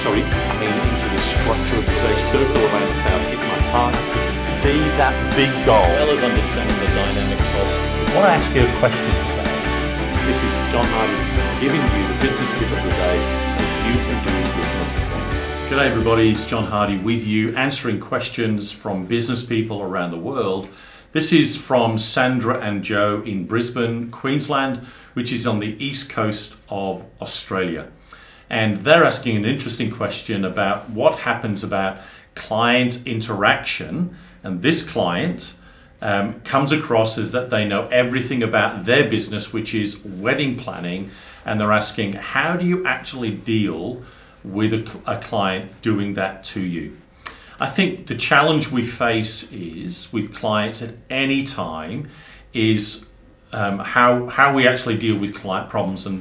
Into the structure of the circle around the south, hit my target. See that big goal. As well as understanding the dynamics of. I want to ask you a question today. This is John Hardy giving you the business tip of the day so you can do business better. G'day everybody, it's John Hardy with you, answering questions from business people around the world. This is from Sandra and Joe in Brisbane, Queensland, which is on the east coast of Australia. And they're asking an interesting question about what happens about client interaction. And this client comes across as that they know everything about their business, which is wedding planning. And they're asking, how do you actually deal with a client doing that to you? I think the challenge we face is with clients at any time is how we actually deal with client problems. And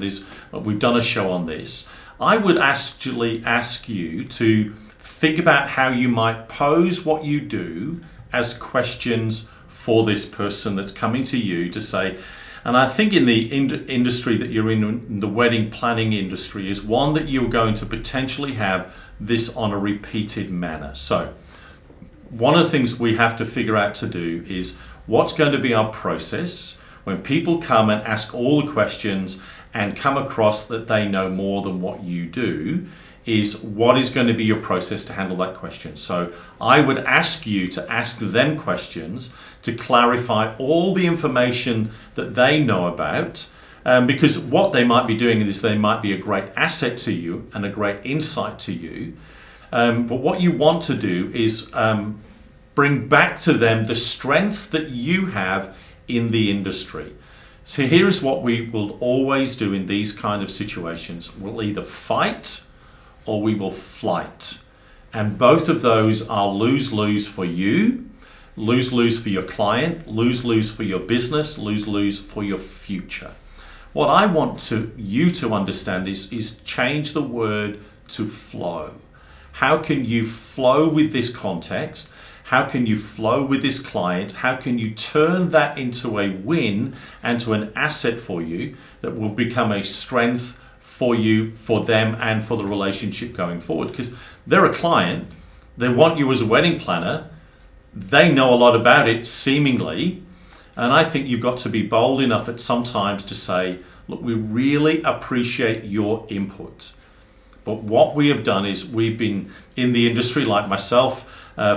we've done a show on this. I would actually ask you to think about how you might pose what you do as questions for this person that's coming to you to say, and I think in the industry that you're in the wedding planning industry, is one that you're going to potentially have this on a repeated manner. So one of the things we have to figure out to do is what's going to be our process when people come and ask all the questions and come across that they know more than what you do, is what is going to be your process to handle that question. So I would ask you to ask them questions to clarify all the information that they know about, because what they might be doing is they might be a great asset to you and a great insight to you. But what you want to do is bring back to them the strengths that you have in the industry. So here's what we will always do in these kind of situations. We'll either fight or we will flight. And both of those are lose-lose for you, lose-lose for your client, lose-lose for your business, lose-lose for your future. What I want you to understand is change the word to flow. How can you flow with this context? How can you flow with this client? How can you turn that into a win and to an asset for you that will become a strength for you, for them, and for the relationship going forward? Because they're a client, they want you as a wedding planner, they know a lot about it, seemingly, and I think you've got to be bold enough at some times to say, look, we really appreciate your input. But what we have done is we've been in the industry, like myself,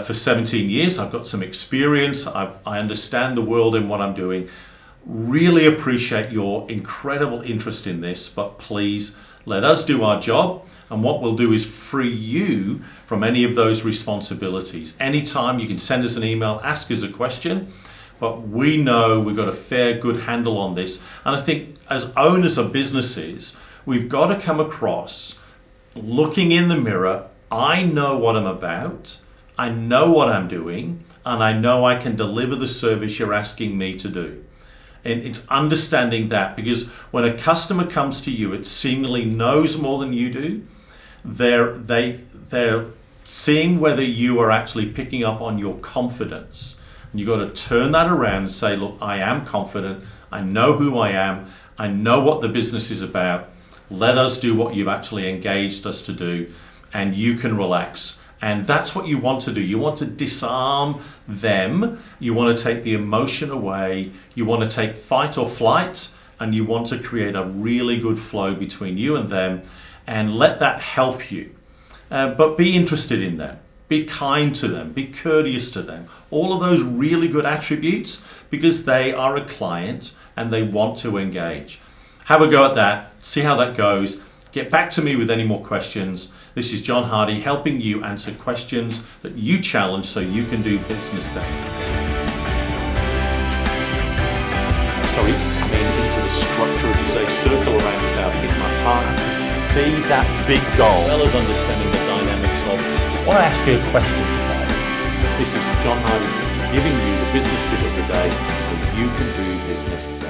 for 17 years. I've got some experience. I understand the world and what I'm doing. Really appreciate your incredible interest in this, but please let us do our job. And what we'll do is free you from any of those responsibilities. Anytime you can send us an email, ask us a question, but we know we've got a fair, good handle on this. And I think as owners of businesses, we've got to come across looking in the mirror. I know what I'm about. I know what I'm doing, and I know I can deliver the service you're asking me to do. And it's understanding that, because when a customer comes to you, it seemingly knows more than you do. They're seeing whether you are actually picking up on your confidence. And you've got to turn that around and say, look, I am confident. I know who I am. I know what the business is about. Let us do what you've actually engaged us to do, and you can relax. And that's what you want to do. You want to disarm them. You want to take the emotion away. You want to take fight or flight, and you want to create a really good flow between you and them, and let that help you. But be interested in them. Be kind to them. Be courteous to them. All of those really good attributes, because they are a client and they want to engage. Have a go at that. See how that goes. Get back to me with any more questions. This is John Hardy helping you answer questions that you challenge so you can do business better. Into the structure of the circle around the south, hit my target. See that big goal. As well as understanding the dynamics of. I want to ask you a question today. This is John Hardy giving you the business tip of the day so you can do business better.